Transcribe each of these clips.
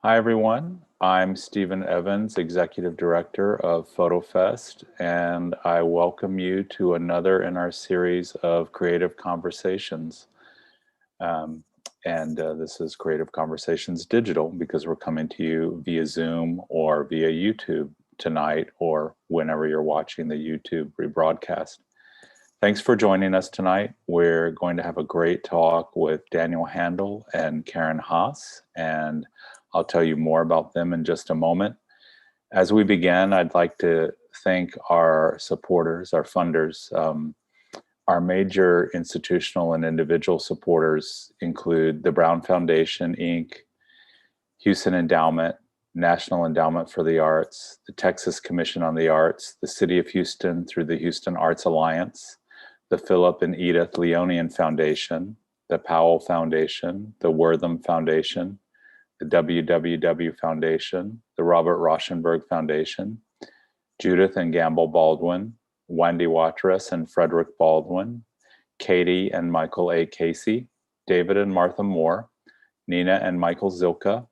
Hi, everyone. I'm Stephen Evans, Executive Director of FotoFest, and I welcome you to another in our series of Creative Conversations. Um, this is Creative Conversations Digital because we're coming to you via Zoom or via YouTube tonight or whenever you're watching the YouTube rebroadcast. Thanks for joining us tonight. We're going to have a great talk with Daniel Handal and Karen Haas, and I'll tell you more about them in just a moment. As we begin, I'd like to thank our supporters, our funders. Our major institutional and individual supporters include the Brown Foundation, Inc., Houston Endowment, National Endowment for the Arts, the Texas Commission on the Arts, the City of Houston through the Houston Arts Alliance, the Philip and Edith Leonian Foundation, the Powell Foundation, the Wortham Foundation, the WWW Foundation, the Robert Rauschenberg Foundation, Judith and Gamble Baldwin, Wendy Watrous and Frederick Baldwin, Katie and Michael A. Casey, David and Martha Moore, Nina and Michael Zilka,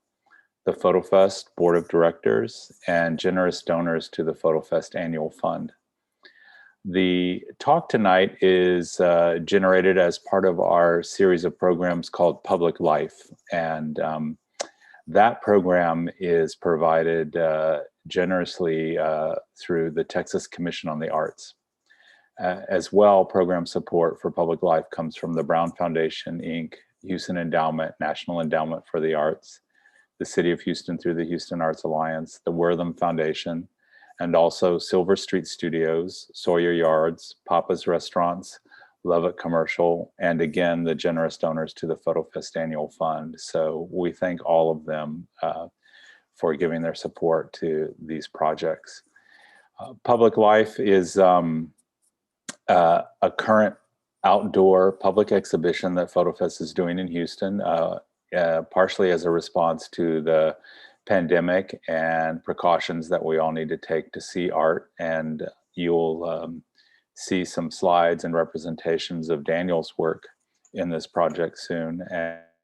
the FotoFest Board of Directors, and generous donors to the FotoFest Annual Fund. The talk tonight is generated as part of our series of programs called Public Life, and that program is provided generously through the Texas Commission on the Arts. As well, program support for Public Life comes from the Brown Foundation, Inc., Houston Endowment, National Endowment for the Arts, the City of Houston through the Houston Arts Alliance, the Wortham Foundation, and also Silver Street Studios, Sawyer Yards, Papa's Restaurants, Lovett Commercial, and again, the generous donors to the FotoFest Annual Fund. So we thank all of them for giving their support to these projects. Public Life is a current outdoor public exhibition that FotoFest is doing in Houston, partially as a response to the pandemic and precautions that we all need to take to see art. And you'll see some slides and representations of Daniel's work in this project soon.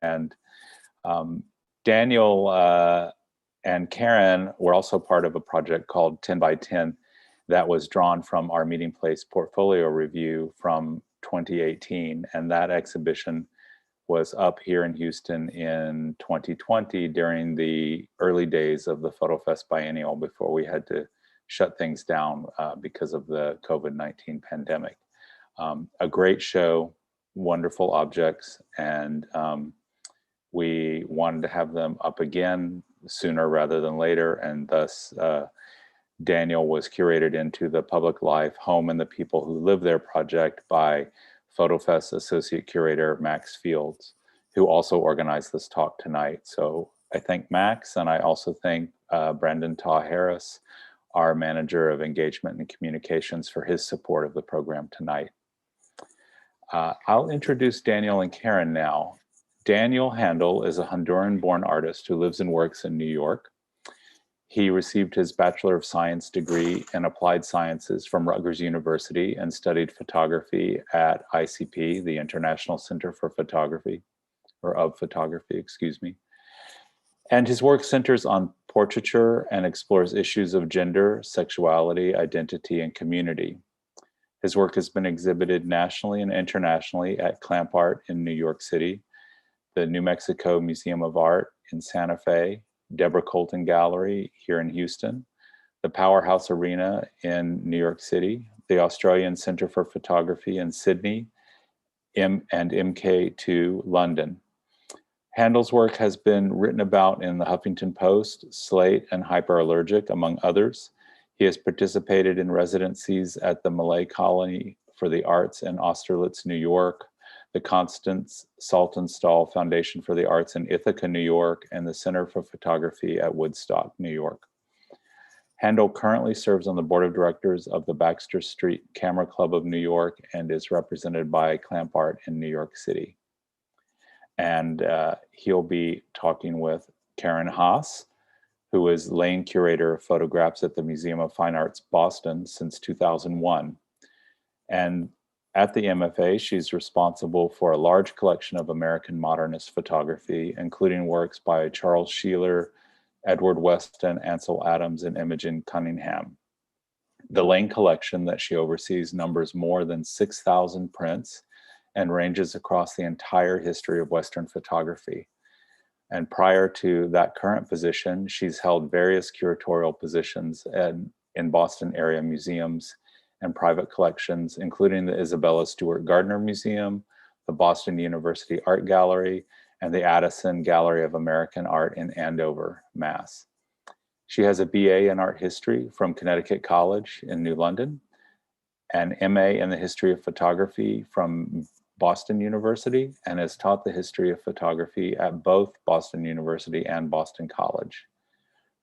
And Daniel and Karen were also part of a project called 10 by 10 that was drawn from our Meeting Place portfolio review from 2018. And that exhibition was up here in Houston in 2020 during the early days of the FotoFest Biennial before we had to shut things down because of the COVID-19 pandemic. A great show, wonderful objects, and we wanted to have them up again sooner rather than later, and thus Daniel was curated into the Public Life Home and the People Who Live There project by FotoFest Associate Curator Max Fields, who also organized this talk tonight. So I thank Max, and I also thank Brandon Taw Harris, our Manager of Engagement and Communications, for his support of the program tonight. I'll introduce Daniel and Karen now. Daniel Handal is a Honduran-born artist who lives and works in New York. He received his Bachelor of Science degree in Applied Sciences from Rutgers University and studied photography at ICP, the International Center for Photography, or of Photography, excuse me. And his work centers on portraiture and explores issues of gender, sexuality, identity, and community. His work has been exhibited nationally and internationally at Clamp Art in New York City, the New Mexico Museum of Art in Santa Fe, Deborah Colton Gallery here in Houston, the Powerhouse Arena in New York City, the Australian Centre for Photography in Sydney, and MK2 London. Handal's work has been written about in the Huffington Post, Slate, and Hyperallergic, among others. He has participated in residencies at the Malay Colony for the Arts in Austerlitz, New York, the Constance Saltonstall Foundation for the Arts in Ithaca, New York, and the Center for Photography at Woodstock, New York. Handel currently serves on the board of directors of the Baxter Street Camera Club of New York and is represented by Clamp Art in New York City. And he'll be talking with Karen Haas, who is Lane Curator of Photographs at the Museum of Fine Arts, Boston since 2001. And at the MFA, she's responsible for a large collection of American modernist photography, including works by Charles Sheeler, Edward Weston, Ansel Adams, and Imogen Cunningham. The Lane collection that she oversees numbers more than 6,000 prints and ranges across the entire history of Western photography. And prior to that current position, she's held various curatorial positions in Boston area museums and private collections, including the Isabella Stewart Gardner Museum, the Boston University Art Gallery, and the Addison Gallery of American Art in Andover, Mass. She has a BA in art history from Connecticut College in New London, an MA in the history of photography from Boston University, and has taught the history of photography at both Boston University and Boston College.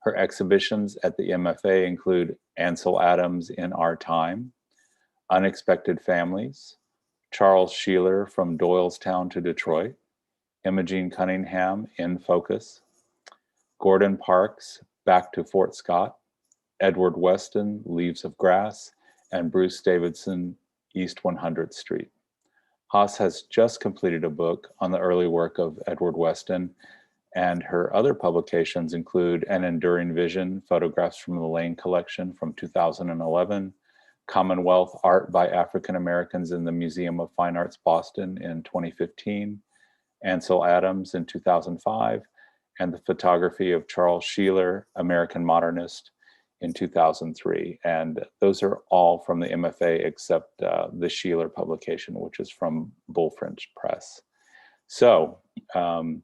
Her exhibitions at the MFA include Ansel Adams in Our Time, Unexpected Families, Charles Sheeler from Doylestown to Detroit, Imogen Cunningham in Focus, Gordon Parks Back to Fort Scott, Edward Weston Leaves of Grass, and Bruce Davidson East 100th Street. Haas has just completed a book on the early work of Edward Weston, and her other publications include An Enduring Vision, Photographs from the Lane Collection from 2011, Commonwealth Art by African Americans in the Museum of Fine Arts Boston in 2015, Ansel Adams in 2005, and The Photography of Charles Sheeler, American Modernist, in 2003. And those are all from the MFA except the Sheeler publication, which is from Bullfinch Press. So I'm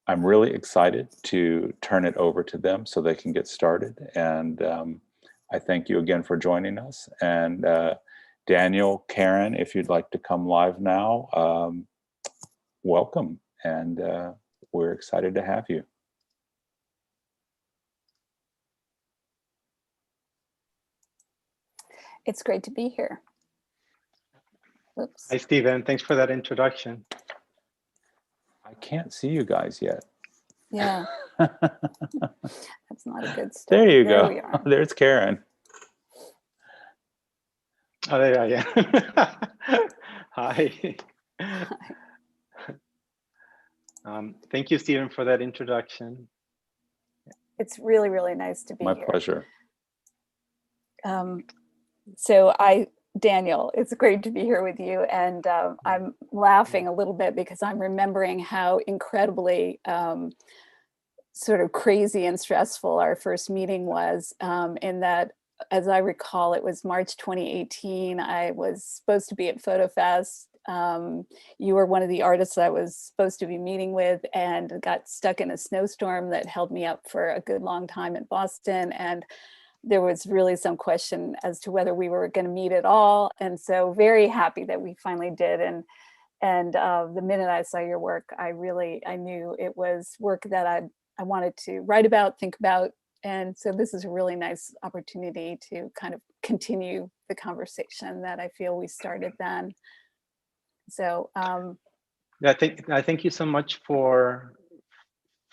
really excited to turn it over to them so they can get started. And I thank you again for joining us. And Daniel, Karen, if you'd like to come live now, welcome. And we're excited to have you. It's great to be here. Oops. Hi, Stephen. Thanks for that introduction. I can't see you guys yet. Yeah. That's not a good start. There you There go. we are. There's Karen. Oh, there I am. Hi. Thank you, Stephen, for that introduction. It's really, really nice to be here. My pleasure. So Daniel, it's great to be here with you. And I'm laughing a little bit because I'm remembering how incredibly sort of crazy and stressful our first meeting was, in that, as I recall, it was March 2018. I was supposed to be at FotoFest. You were one of the artists I was supposed to be meeting with and got stuck in a snowstorm that held me up for a good long time in Boston. And there was really some question as to whether we were going to meet at all. And so very happy that we finally did. And the minute I saw your work, I knew it was work that I wanted to write about, think about. And so this is a really nice opportunity to kind of continue the conversation that I feel we started then. So I thank you so much for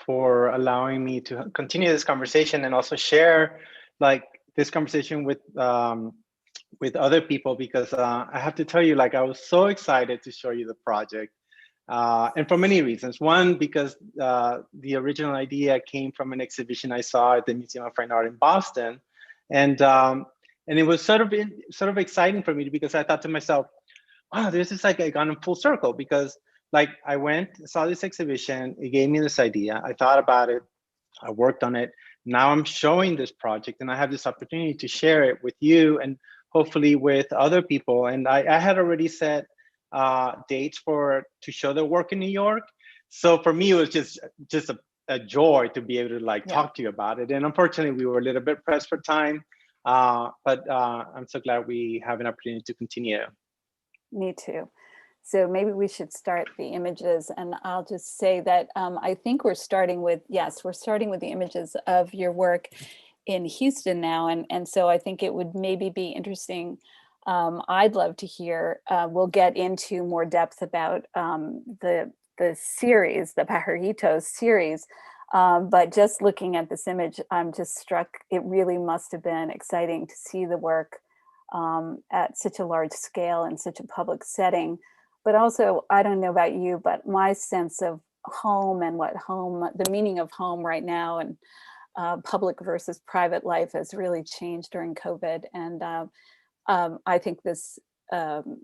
allowing me to continue this conversation and also share this conversation with other people, because I have to tell you, I was so excited to show you the project, and for many reasons. One, because the original idea came from an exhibition I saw at the Museum of Fine Art in Boston, and it was sort of exciting for me, because I thought to myself, wow, this is like gone in full circle, because I went, saw this exhibition, it gave me this idea, I thought about it, I worked on it. Now I'm showing this project and I have this opportunity to share it with you and hopefully with other people. And I had already set dates to show the work in New York. So for me, it was just a joy to be able to talk to you about it. And unfortunately, we were a little bit pressed for time, but I'm so glad we have an opportunity to continue. Me too. So maybe we should start the images, and I'll just say that I think we're starting with the images of your work in Houston now. And so I think it would maybe be interesting. I'd love to hear, we'll get into more depth about the series, the Pajaritos series. But just looking at this image, I'm just struck. It really must have been exciting to see the work at such a large scale and such a public setting. But also, I don't know about you, but my sense of home and the meaning of home right now, and public versus private life has really changed during COVID. And I think this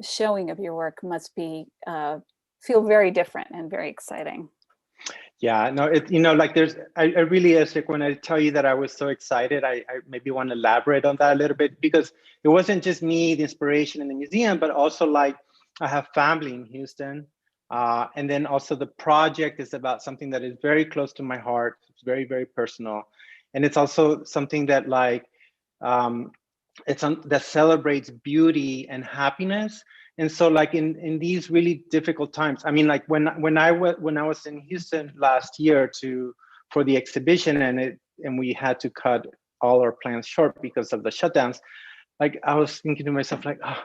showing of your work must be feel very different and very exciting. Yeah, no, like I really is like when I tell you that I was so excited, I maybe want to elaborate on that a little bit, because it wasn't just me, the inspiration in the museum, but also like I have family in Houston. And then also the project is about something that is very close to my heart. It's very, very personal. And it's also something that like, that celebrates beauty and happiness. And so like in these really difficult times, I mean, like when I was in Houston last year for the exhibition, and we had to cut all our plans short because of the shutdowns, like I was thinking to myself, like, oh,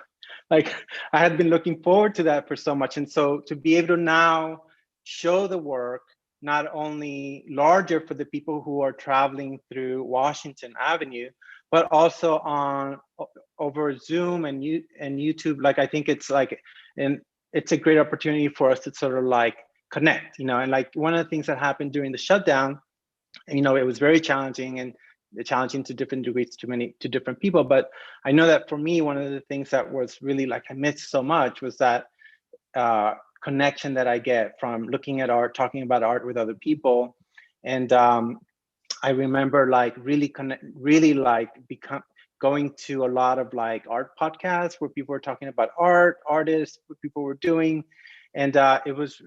like I had been looking forward to that for so much. And so to be able to now show the work, not only larger for the people who are traveling through Washington Avenue, but also on over Zoom and YouTube, like I think it's like, and it's a great opportunity for us to sort of like connect, and like one of the things that happened during the shutdown, it was very challenging and challenging to different degrees to different people. But I know that for me, one of the things that was really like I missed so much was that connection that I get from looking at art, talking about art with other people. And I remember like going to a lot of like art podcasts where people were talking about artists, what people were doing. And it was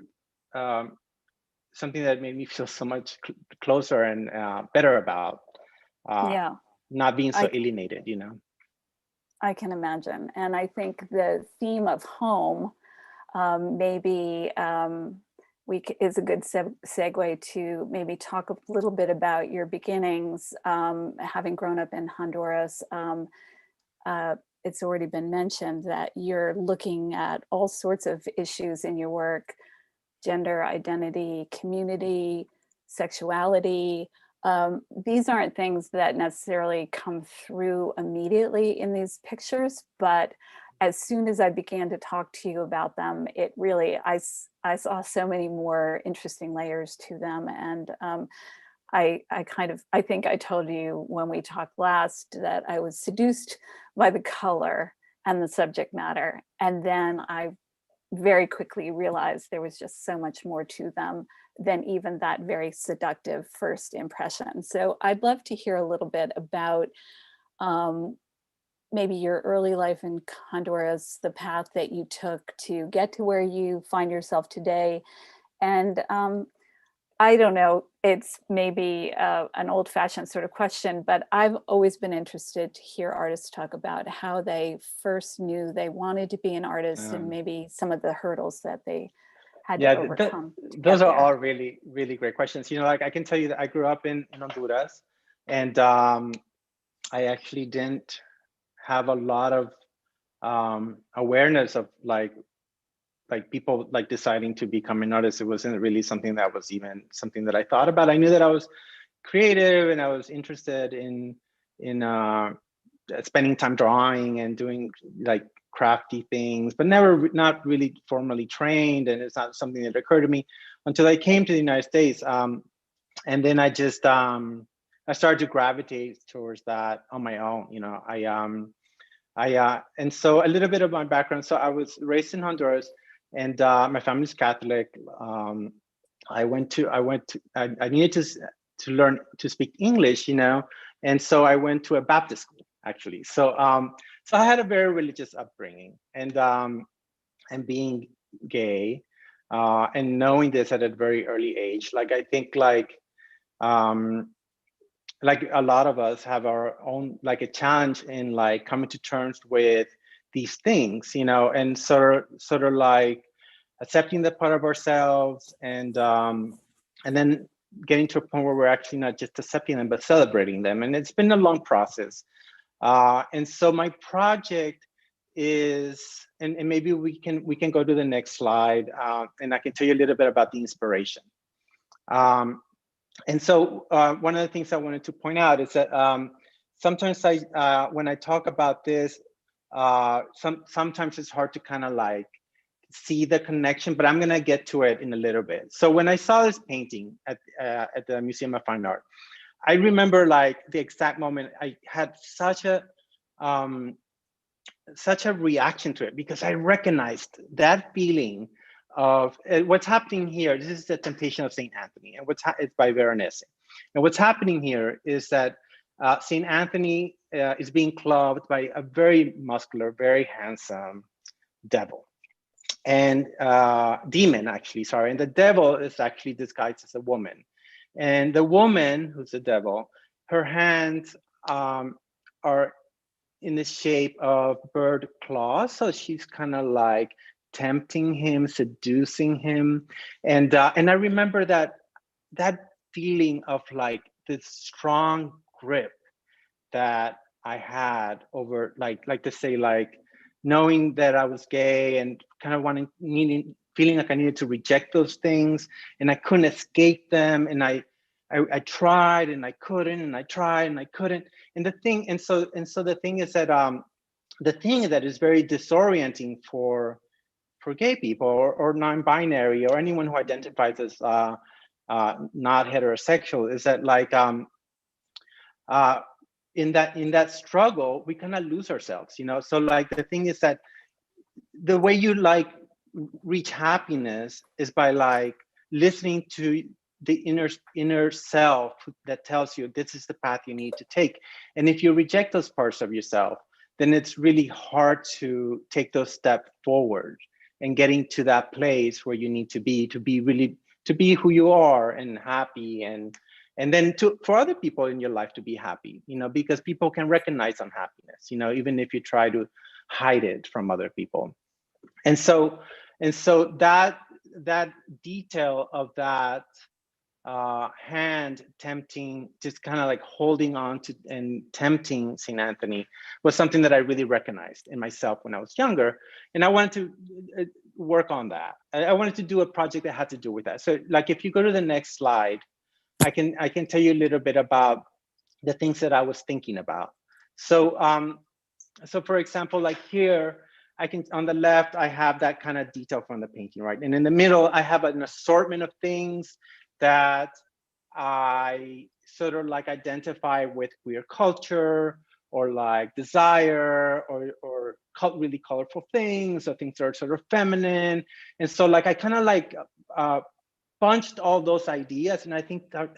something that made me feel so much closer and better about not being so alienated, I can imagine. And I think the theme of home maybe is a good segue to maybe talk a little bit about your beginnings, having grown up in Honduras. It's already been mentioned that you're looking at all sorts of issues in your work: gender identity, community, sexuality. These aren't things that necessarily come through immediately in these pictures, but as soon as I began to talk to you about them, it really, I saw so many more interesting layers to them. And I think I told you when we talked last that I was seduced by the color and the subject matter. And then I very quickly realized there was just so much more to them than even that very seductive first impression. So I'd love to hear a little bit about maybe your early life in Honduras, the path that you took to get to where you find yourself today. And I don't know, it's maybe an old-fashioned sort of question, but I've always been interested to hear artists talk about how they first knew they wanted to be an artist and maybe some of the hurdles that they had to overcome. Those are all really, really great questions. Like I can tell you that I grew up in Honduras, and I actually didn't have a lot of awareness of like people like deciding to become an artist. It wasn't really something that was even something that I thought about. I knew that I was creative and I was interested in spending time drawing and doing like crafty things, but not really formally trained. And it's not something that occurred to me until I came to the United States. And then I just I started to gravitate towards that on my own. And so a little bit of my background. So I was raised in Honduras, and my family's Catholic. I needed to learn to speak English, and so I went to a Baptist school actually. So so I had a very religious upbringing, and being gay, and knowing this at a very early age, like I think like a lot of us have our own like a challenge in like coming to terms with these things, and sort of like accepting that part of ourselves, and then getting to a point where we're actually not just accepting them but celebrating them. And it's been a long process. And so my project is, and maybe we can go to the next slide, and I can tell you a little bit about the inspiration. And so one of the things I wanted to point out is that sometimes when I talk about this, sometimes it's hard to kind of like see the connection, but I'm going to get to it in a little bit. So when I saw this painting at the Museum of Fine Art, I remember like the exact moment I had such a reaction to it, because I recognized that feeling of what's happening here. This is the Temptation of Saint Anthony, and it's by Veronese. And what's happening here is that Saint Anthony is being clubbed by a very muscular, very handsome devil, and demon, actually, sorry. And the devil is actually disguised as a woman. And the woman, who's the devil, her hands are in the shape of bird claws. So she's kind of like tempting him, seducing him. And I remember that feeling of like this strong grip that I had over like to say, like knowing that I was gay and kind of feeling like I needed to reject those things, and I couldn't escape them. And I tried and I couldn't, and I tried and I couldn't. And the thing is that the thing that is very disorienting for gay people or non-binary or anyone who identifies as not heterosexual is that like in that struggle, we kind of lose ourselves, you know? So like the thing is that the way you like reach happiness is by like listening to the inner self that tells you this is the path you need to take. And if you reject those parts of yourself, then it's really hard to take those steps forward and getting to that place where you need to be who you are and happy, and then for other people in your life to be happy, you know, because people can recognize unhappiness, you know, even if you try to hide it from other people. And so that detail of that hand tempting, just kind of like holding on to and tempting St. Anthony was something that I really recognized in myself when I was younger. And I wanted to work on that. I wanted to do a project that had to do with that. So like, if you go to the next slide, I can tell you a little bit about the things that I was thinking about. So, so for example, like here, on the left, I have that kind of detail from the painting, right? And in the middle, I have an assortment of things that I sort of like identify with queer culture, or like desire, or really colorful things, or things that are sort of feminine. And so like, I kind of like bunched all those ideas, and I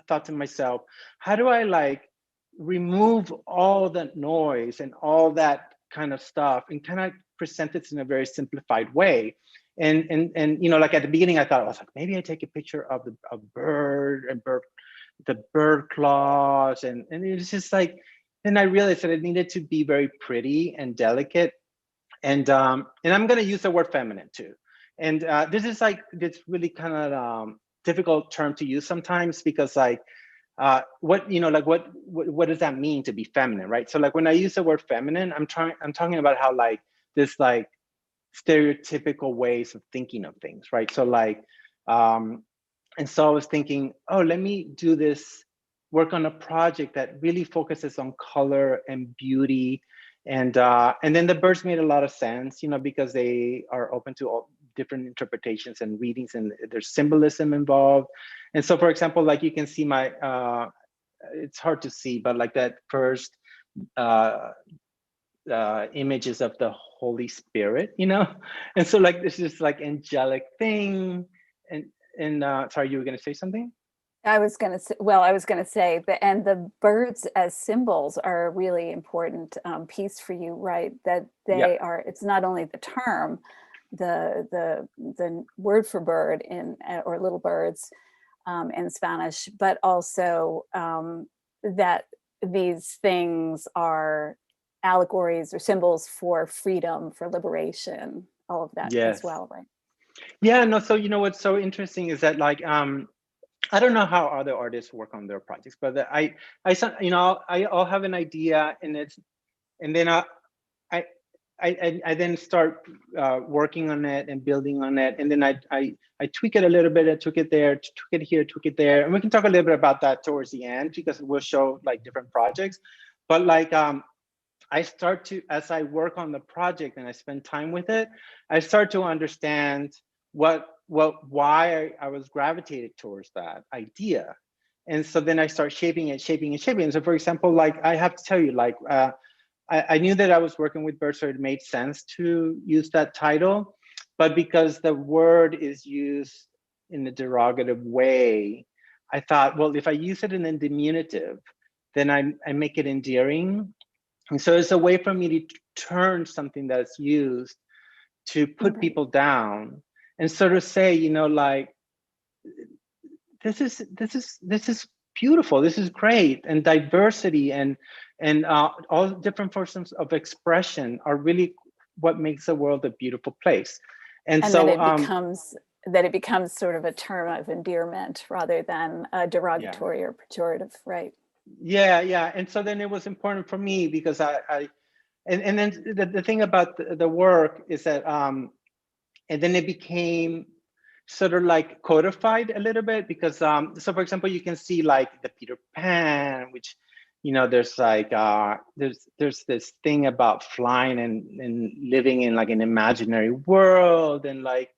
thought to myself, how do I like remove all that noise and all that kind of stuff and kind of present it in a very simplified way? And you know, like at the beginning, I thought, I was like, maybe I take a picture of the bird claws, and it was just like, then I realized that it needed to be very pretty and delicate, and I'm going to use the word feminine too. And this is like, this really kind of difficult term to use sometimes, because like what does that mean to be feminine, right? So like when I use the word feminine, I'm talking about how like this like stereotypical ways of thinking of things, right? So like and so I was thinking, oh, let me do this work on a project that really focuses on color and beauty, and then the birds made a lot of sense, you know, because they are open to all different interpretations and readings, and there's symbolism involved. And so, for example, like you can see my, it's hard to see, but like that first images of the Holy Spirit, you know? And so like, this is like angelic thing. And sorry, you were gonna say something? I was going to say that, and the birds as symbols are a really important piece for you, right? That they are, it's not only the term, the word for bird or little birds in Spanish, but also that these things are allegories or symbols for freedom, for liberation, all of that as well, right? Yeah, no, so you know what's so interesting is that like I don't know how other artists work on their projects, but I'll have an idea, and then I then start working on it and building on it, and then I tweak it a little bit. I took it there, took it here, took it there, and we can talk a little bit about that towards the end, because we'll show like different projects. But like I start to, as I work on the project and I spend time with it, I start to understand why I was gravitated towards that idea. And so then I start shaping it, shaping and shaping. And so for example, like I have to tell you, like I knew that I was working with birds, so it made sense to use that title. But because the word is used in a derogative way, I thought, well, if I use it in a diminutive, then I make it endearing. And so it's a way for me to turn something that's used to put people down and sort of say, you know, like, this is beautiful, this is great, and diversity and all different forms of expression are really what makes the world a beautiful place. And so that it becomes sort of a term of endearment rather than a derogatory or pejorative, right? Yeah. And so then it was important for me because and then the thing about the work is that and then it became sort of like codified a little bit because so for example, you can see like the Peter Pan, which, you know, there's like there's this thing about flying and living in like an imaginary world, and like,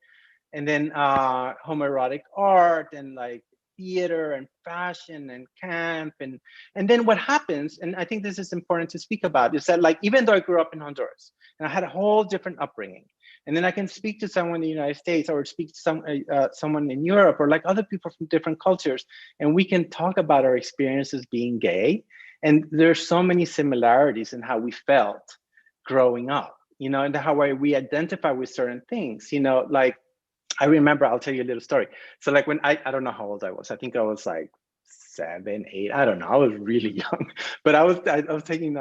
and then homoerotic art and like theater and fashion and camp, and then what happens, and I think this is important to speak about, is that like even though I grew up in Honduras and I had a whole different upbringing, and then I can speak to someone in the United States or speak to someone in Europe or like other people from different cultures, and we can talk about our experiences being gay, and there's so many similarities in how we felt growing up, you know, and how we identify with certain things, you know, like I remember, I'll tell you a little story. So like when I don't know how old I was. I think I was like 7, 8. I don't know. I was really young, but I was taking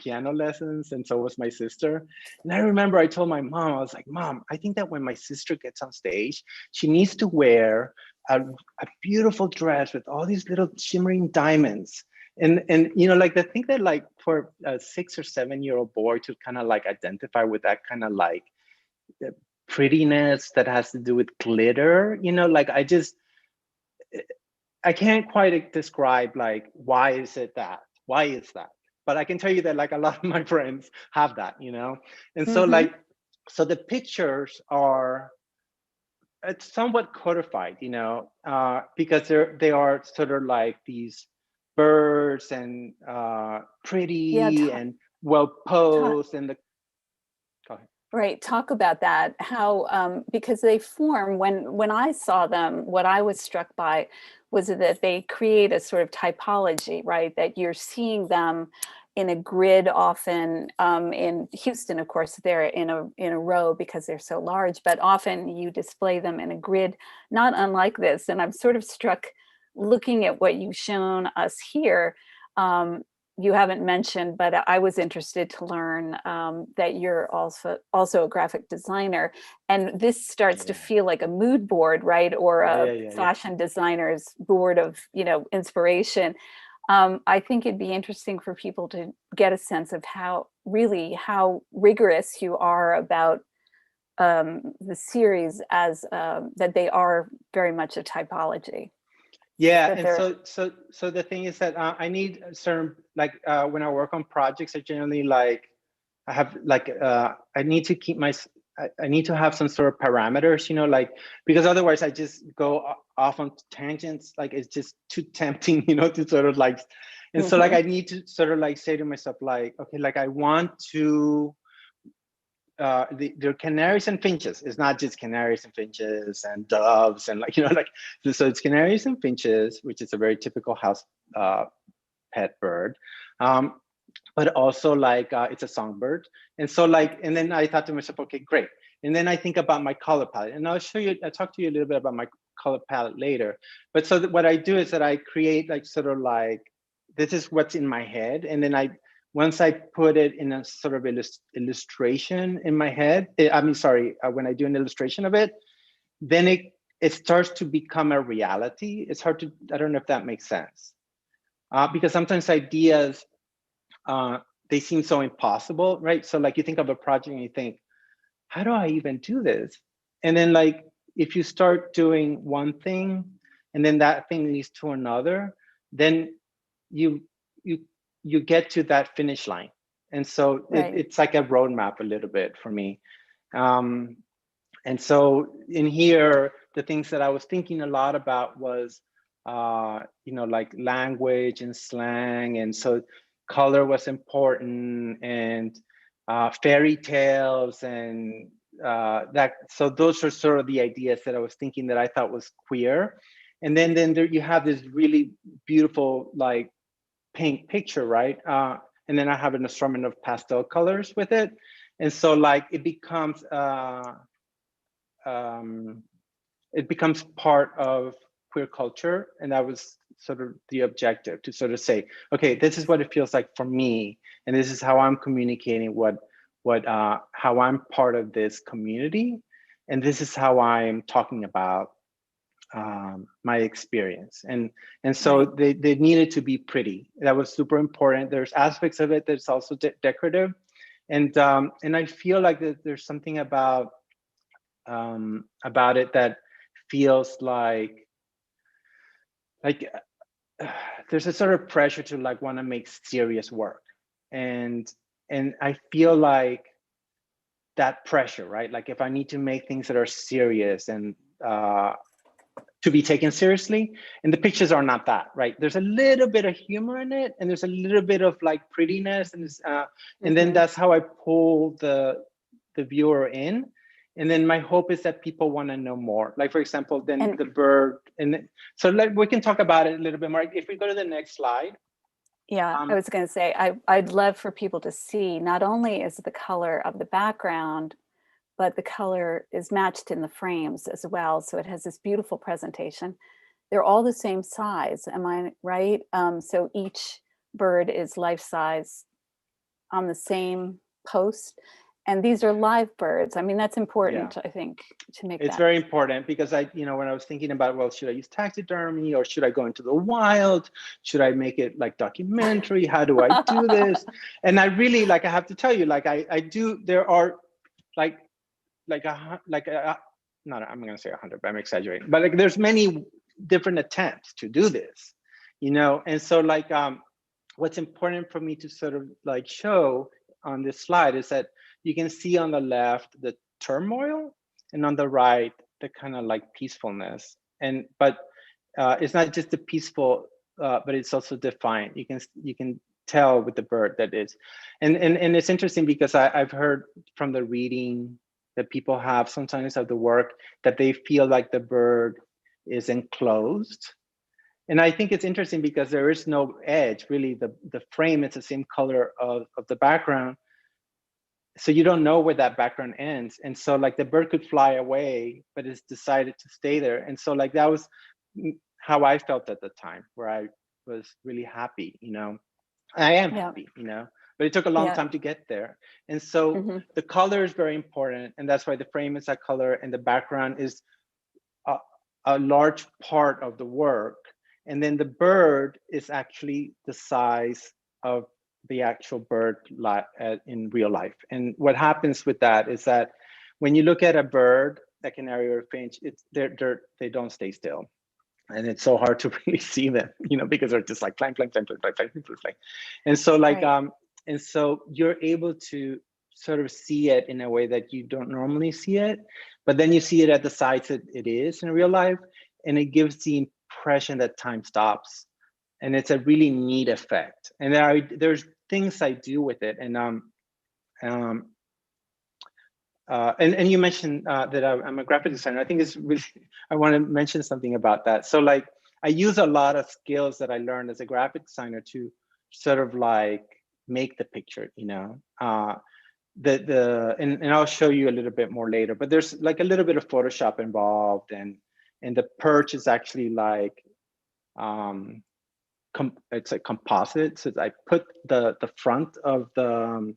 piano lessons, and so was my sister. And I remember I told my mom, I was like, Mom, I think that when my sister gets on stage, she needs to wear a beautiful dress with all these little shimmering diamonds. And you know, like the thing that like for a 6 or 7-year-old boy to kind of like identify with that kind of like prettiness that has to do with glitter, you know, like I can't quite describe like why is that, but I can tell you that like a lot of my friends have that, you know. And so like, so the pictures are, it's somewhat codified, you know, because they are sort of like these birds and pretty and well posed, and the go ahead. Right, talk about that, how because they form, when I saw them, what I was struck by was that they create a sort of typology, right? That you're seeing them in a grid often. In Houston, of course, they're in a row because they're so large, but often you display them in a grid, not unlike this. And I'm sort of struck looking at what you've shown us here. You haven't mentioned, but I was interested to learn that you're also a graphic designer, and this starts to feel like a mood board, right? Or a fashion designer's board of, you know, inspiration. I think it'd be interesting for people to get a sense of how rigorous you are about the series, as that they are very much a typology. Yeah, and so the thing is that I need a certain, like when I work on projects, I generally like, I have like I need to keep I need to have some sort of parameters, you know, like, because otherwise I just go off on tangents, like it's just too tempting, you know, to sort of like, and so like I need to sort of like say to myself, like, okay, like I want to they're canaries and finches. It's not just canaries and finches and doves and like, you know, like, so it's canaries and finches, which is a very typical house pet bird. But also like it's a songbird. And so like, and then I thought to myself, okay, great. And then I think about my color palette, and I'll talk to you a little bit about my color palette later. But so what I do is that I create like sort of like, this is what's in my head. And then once I put it in a sort of illustration in my head, when I do an illustration of it, then it starts to become a reality. It's hard to, I don't know if that makes sense. Because sometimes ideas, they seem so impossible, right? So like you think of a project and you think, how do I even do this? And then like, if you start doing one thing and then that thing leads to another, then you get to that finish line. And so it's like a roadmap a little bit for me. And so in here, the things that I was thinking a lot about was you know, like language and slang, and so color was important, and fairy tales, and that. So those are sort of the ideas that I was thinking that I thought was queer. And then there you have this really beautiful like pink picture, right? And then I have an assortment of pastel colors with it, and so like it becomes part of queer culture. And that was sort of the objective, to sort of say, okay, this is what it feels like for me, and this is how I'm communicating how I'm part of this community, and this is how I'm talking about my experience. And so Right. they needed to be pretty. That was super important. There's aspects of it that's also decorative, and I feel like there's something about it that feels like there's a sort of pressure to like want to make serious work, and I feel like that pressure, right? Like if I need to make things that are serious and to be taken seriously, and the pictures are not that, right? There's a little bit of humor in it, and there's a little bit of like prettiness, and then that's how I pull the viewer in. And then my hope is that people want to know more. Like for example, then the bird, so like we can talk about it a little bit more. If we go to the next slide. Yeah, I was going to say, I'd love for people to see, not only is the color of the background, but the color is matched in the frames as well. So it has this beautiful presentation. They're all the same size, am I right? So each bird is life size on the same post. And these are live birds. I mean, that's important, I think, to make it's very important, because when I was thinking about, well, should I use taxidermy or should I go into the wild? Should I make it like documentary? How do I do this? And I really, like, I have to tell you, like, I do, there are not, I'm going to say 100, but I'm exaggerating, but like there's many different attempts to do this, and so like what's important for me to sort of like show on this slide is that you can see on the left the turmoil, and on the right the kind of like peacefulness, but it's not just the peaceful, but it's also defiant. You can tell with the bird that is, and it's interesting because I've heard from the reading that people have sometimes of the work that they feel like the bird is enclosed. And I think it's interesting because there is no edge, really. The frame is the same color of the background. So you don't know where that background ends. And so like the bird could fly away, but it's decided to stay there. And so like that was how I felt at the time, where I was really happy, I am happy, but it took a long time to get there. And so the color is very important. And that's why the frame is that color, and the background is a large part of the work. And then the bird is actually the size of the actual bird in real life. And what happens with that is that when you look at a bird, like an canary or a finch, they don't stay still. And it's so hard to really see them, because they're just like clang, clang, clang, clang, clang, clang, clang, clang. And so like, and so you're able to sort of see it in a way that you don't normally see it, but then you see it at the size that it is in real life, and it gives the impression that time stops. And it's a really neat effect. And there's things I do with it. And and you mentioned that I'm a graphic designer. I think it's really, I want to mention something about that. So like, I use a lot of skills that I learned as a graphic designer to sort of like make the picture, and I'll show you a little bit more later, but there's like a little bit of Photoshop involved, and the perch is actually like, it's a composite. So I put the front of the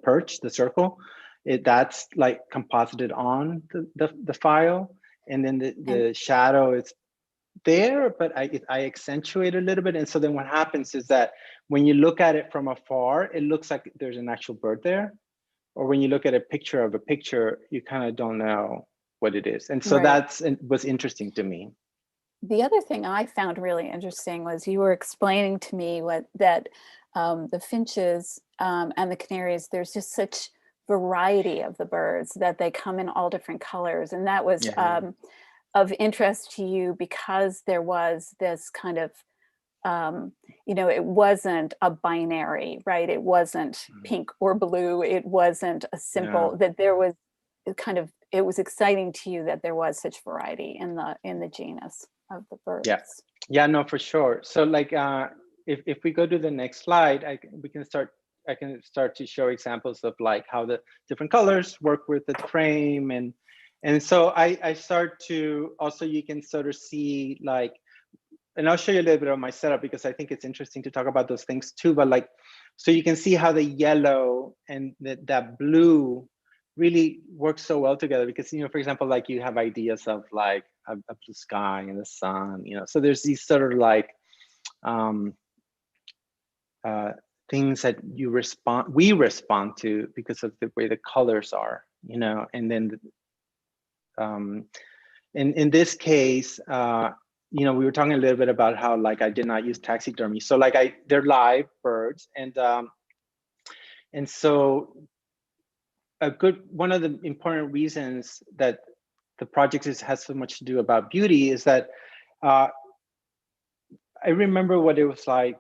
perch, the circle, that's like composited on the file, and then the shadow is there, but I accentuate a little bit. And so then what happens is that when you look at it from afar, it looks like there's an actual bird there, or when you look at a picture of a picture, you kind of don't know what it is. And so was interesting to me. The other thing I found really interesting was you were explaining to me that the finches and the canaries, there's just such variety of the birds that they come in all different colors. And that was of interest to you because there was this kind of, you know, it wasn't a binary, right? It wasn't pink or blue. It wasn't a simple, that there was kind of, it was exciting to you that there was such variety in the genus of the birds. Yeah, no, for sure. So like, if we go to the next slide, I can start to show examples of like how the different colors work with the frame. And so I start to also, you can sort of see like, and I'll show you a little bit of my setup because I think it's interesting to talk about those things too, but like, so you can see how the yellow and that blue really works so well together because, you know, for example, like you have ideas of like a blue sky and the sun, you know, so there's these sort of like things that we respond to because of the way the colors are, you know, and then in this case, you know, we were talking a little bit about how like I did not use taxidermy. So like they're live birds, and so one of the important reasons that the project has so much to do about beauty is that I remember what it was like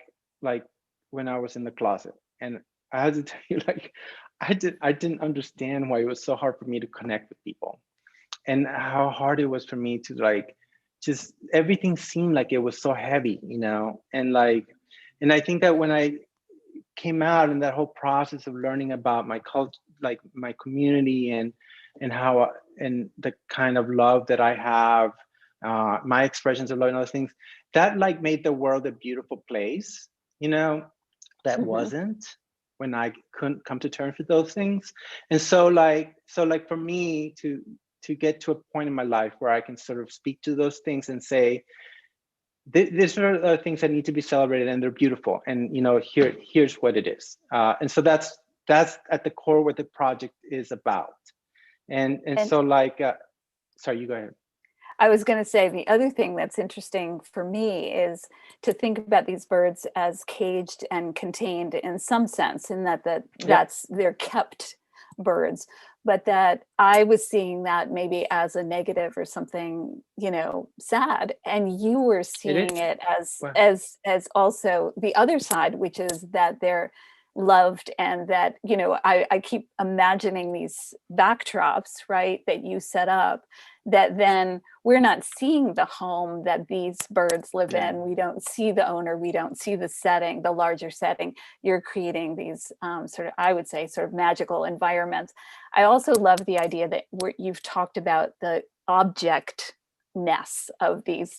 when I was in the closet, and I had to tell you, like, I didn't understand why it was so hard for me to connect with people, and how hard it was for me to like, just everything seemed like it was so heavy, you know, and I think that when I came out in that whole process of learning about my culture, like my community, and how and the kind of love that I have, my expressions of love and other things, that like made the world a beautiful place, you know, that wasn't when I couldn't come to terms with those things. And so like for me to get to a point in my life where I can sort of speak to those things and say, these are things that need to be celebrated and they're beautiful. And, you know, here's what it is. And so that's at the core what the project is about. And so like, sorry, you go ahead. I was going to say, the other thing that's interesting for me is to think about these birds as caged and contained in some sense, in that they're kept birds, but that I was seeing that maybe as a negative or something, you know, sad, and you were seeing it as also the other side, which is that they're loved, and that, you know, I keep imagining these backdrops, right, that you set up, that then we're not seeing the home that these birds live in. We don't see the owner, we don't see the setting, the larger setting. You're creating these sort of, I would say, sort of magical environments. I also love the idea that you've talked about the objectness of these,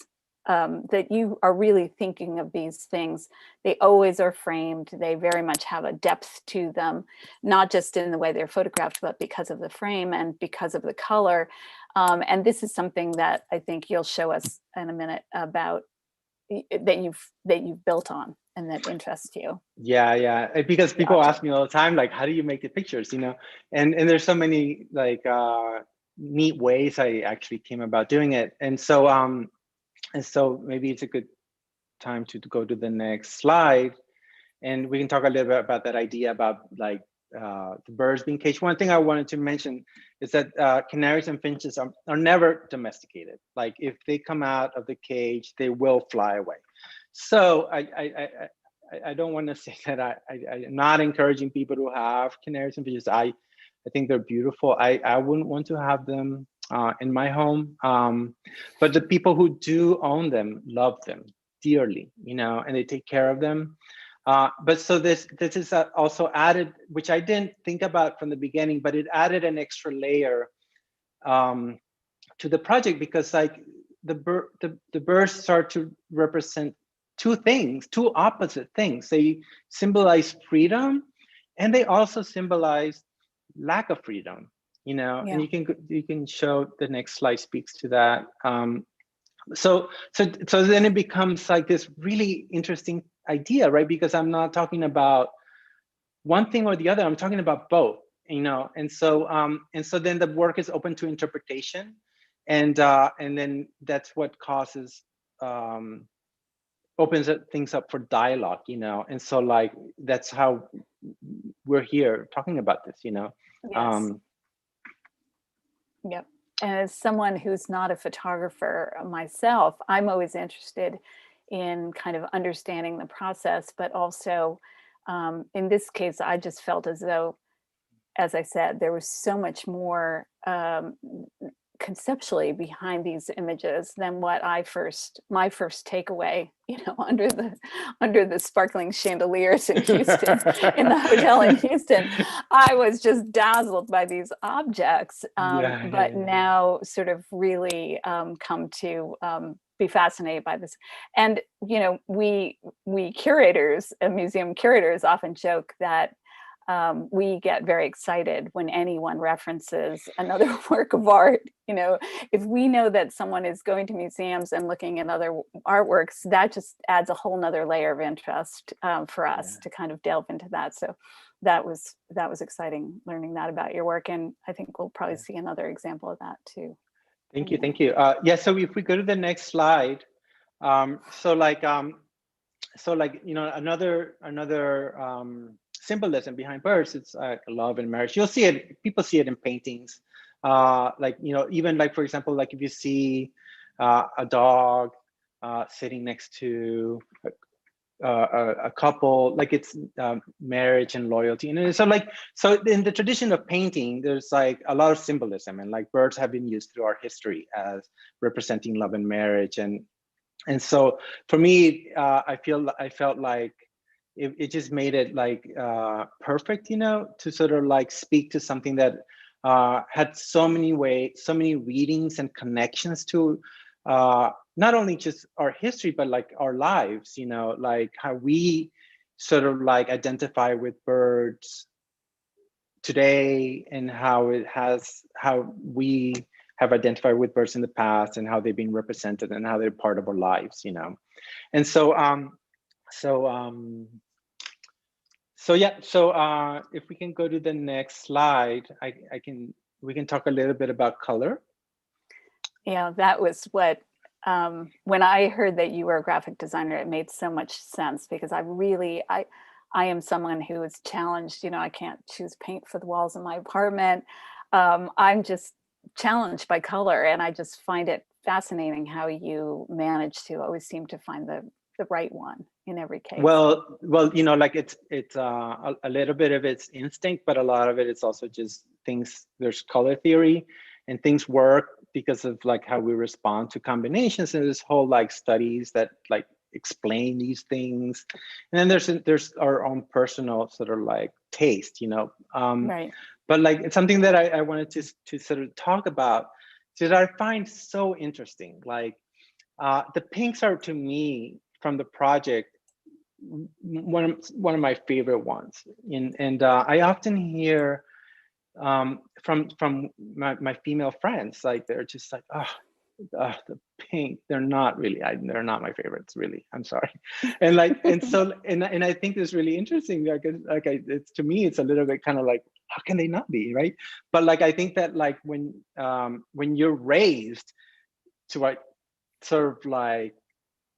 that you are really thinking of these things. They always are framed. They very much have a depth to them, not just in the way they're photographed, but because of the frame and because of the color. And this is something that I think you'll show us in a minute about, that you've built on and that interests you. Yeah, because people ask me all the time, like, how do you make the pictures, you know? And there's so many like neat ways I actually came about doing it. And so maybe it's a good time to go to the next slide, and we can talk a little bit about that idea about like the birds being caged. One thing I wanted to mention is that canaries and finches are never domesticated. Like if they come out of the cage, they will fly away. So I don't want to say that I'm not encouraging people to have canaries and finches. I think they're beautiful. I wouldn't want to have them in my home, but the people who do own them love them dearly, you know, and they take care of them. But so this is also added, which I didn't think about from the beginning, but it added an extra layer to the project, because like the birds start to represent two opposite things. They symbolize freedom, and they also symbolize lack of freedom, you know. And you can show the next slide speaks to that. So then it becomes like this really interesting idea, right? Because I'm not talking about one thing or the other, I'm talking about both, you know. And so then the work is open to interpretation, and then that's what causes opens things up for dialogue, you know. And so like that's how we're here talking about this, you know. Yes. Yep. as someone who's not a photographer myself, I'm always interested in kind of understanding the process, but also in this case, I just felt as though, as I said, there was so much more conceptually behind these images than what my first takeaway, under the sparkling chandeliers in Houston, in the hotel in Houston, I was just dazzled by these objects. But now sort of really come to be fascinated by this. And, we curators, museum curators often joke that we get very excited when anyone references another work of art. If we know that someone is going to museums and looking at other artworks, that just adds a whole nother layer of interest for us to kind of delve into that. So that was exciting learning that about your work. And I think we'll probably see another example of that too. Thank you. So if we go to the next slide, another symbolism behind birds, it's like love and marriage. You'll see it, people see it in paintings. Even like, for example, like if you see a dog sitting next to a couple, like it's marriage and loyalty. And so in the tradition of painting, there's like a lot of symbolism, and like birds have been used through our history as representing love and marriage. And so for me, I felt like it just made it like perfect, to sort of like speak to something that had so many readings and connections to not only just our history, but like our lives, like how we sort of like identify with birds today, and how we have identified with birds in the past, and how they've been represented, and how they're part of our lives, And so if we can go to the next slide, we can talk a little bit about color. Yeah, that was what, when I heard that you were a graphic designer, it made so much sense, because I am someone who is challenged, I can't choose paint for the walls in my apartment. I'm just challenged by color, and I just find it fascinating how you manage to always seem to find the right one in every case. Well, like it's a little bit of it's instinct, but a lot of it is also just things. There's color theory, and things work because of like how we respond to combinations, and there's whole like studies that like explain these things. And then there's our own personal sort of like taste, Right. But like it's something that I wanted to sort of talk about, that I find so interesting. Like the pinks are, to me, from the project, one of my favorite ones. And I often hear from my female friends, like they're just like, the pink, they're not my favorites, really. I'm sorry. And like, and I think it's really interesting. It's, to me, it's a little bit kind of like, how can they not be, right? But like, I think that like when you're raised to like sort of like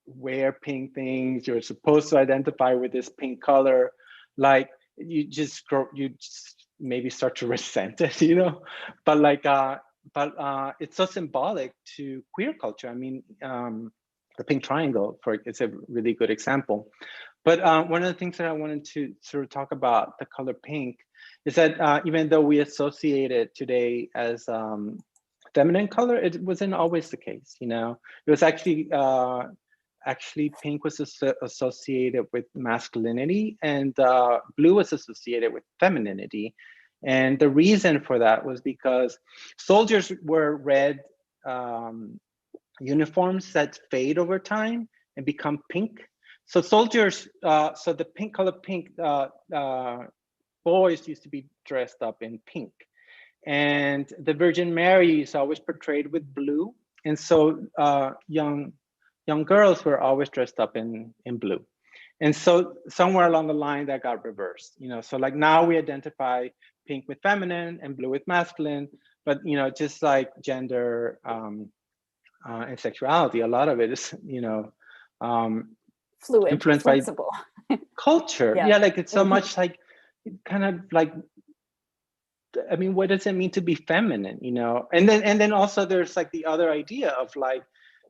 wear pink things, you're supposed to identify with this pink color, like you just maybe start to resent it, but like it's so symbolic to queer culture. I mean, the pink triangle it's a really good example. But one of the things that I wanted to sort of talk about the color pink is that even though we associate it today as feminine color, it wasn't always the case. It was actually pink was associated with masculinity, and blue was associated with femininity. And the reason for that was because soldiers wear red uniforms that fade over time and become pink. So soldiers, so the color pink, boys used to be dressed up in pink. And the Virgin Mary is always portrayed with blue. And so young girls were always dressed up in blue. And so somewhere along the line that got reversed, so like now we identify pink with feminine and blue with masculine, but just like gender and sexuality, a lot of it is, fluid, influenced flexible. by culture. Yeah, like it's so much like kind of like I mean, what does it mean to be feminine, you know? And then also there's like the other idea of like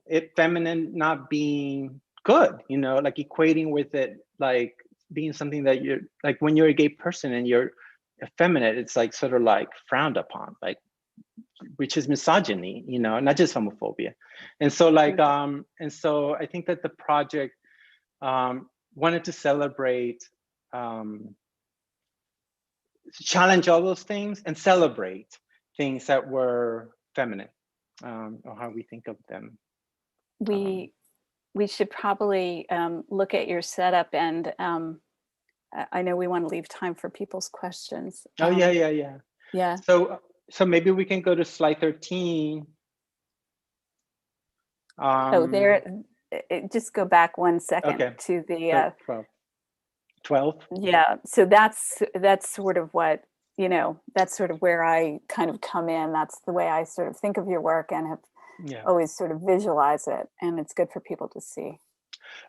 it feminine not being good, you know, like equating with it, like being something that you're like when you're a gay person and you're effeminate, it's like sort of like frowned upon, like, which is misogyny, you know, not just homophobia. And so like, and so I think that the project wanted to celebrate, challenge all those things and celebrate things that were feminine, or how we think of them. We should probably look at your setup, and I know we want to leave time for people's questions. Oh yeah. Yeah. So maybe we can go to slide 13. There, just go back 1 second to the 12. Yeah, so that's sort of what, you know, that's sort of where I kind of come in. That's the way I sort of think of your work and have always sort of visualize it, and it's good for people to see.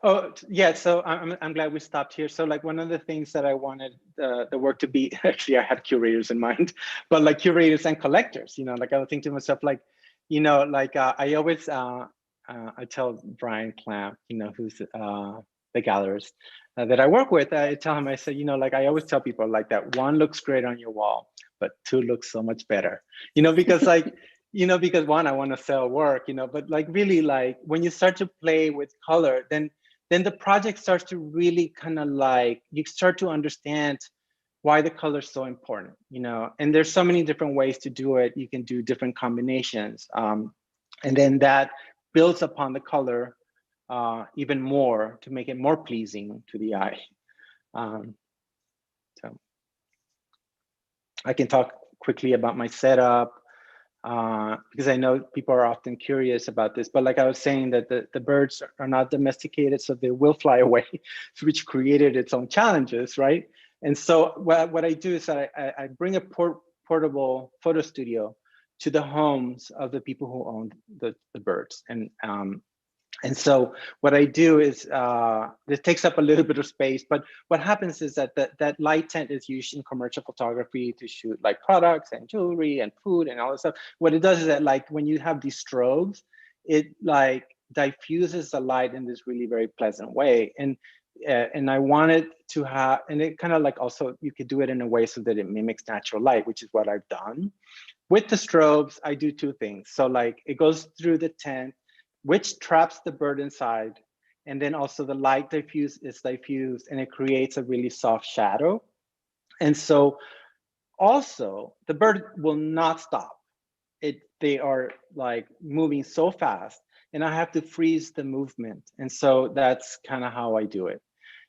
Oh yeah, so I'm glad we stopped here. So like one of the things that I wanted the work to be, actually I had curators in mind, but like curators and collectors, you know, like I would think to myself, like, you know, like I always I tell Brian Clamp, you know, who's the gallerist that I work with, I tell him, I say, you know, like I always tell people like that 1 looks great on your wall, but 2 looks so much better, you know, because like, you know, because 1, I want to sell work, you know, but like really like when you start to play with color, then the project starts to really kind of like, you start to understand why the color is so important, you know, and there's so many different ways to do it. You can do different combinations. And then that builds upon the color even more to make it more pleasing to the eye. So I can talk quickly about my setup because I know people are often curious about this, but like I was saying that the birds are not domesticated, so they will fly away, which created its own challenges, right? And so what I do is I bring a portable photo studio to the homes of the people who own the birds. And so what I do is, this takes up a little bit of space, but what happens is that that light tent is used in commercial photography to shoot like products and jewelry and food and all this stuff. What it does is that like when you have these strobes, it like diffuses the light in this really very pleasant way. And I wanted to have, and it kind of like also, you could do it in a way so that it mimics natural light, which is what I've done. With the strobes, I do 2 things. So like it goes through the tent, which traps the bird inside. And then also the light is diffused and it creates a really soft shadow. And so also the bird will not stop. They are like moving so fast and I have to freeze the movement. And so that's kind of how I do it.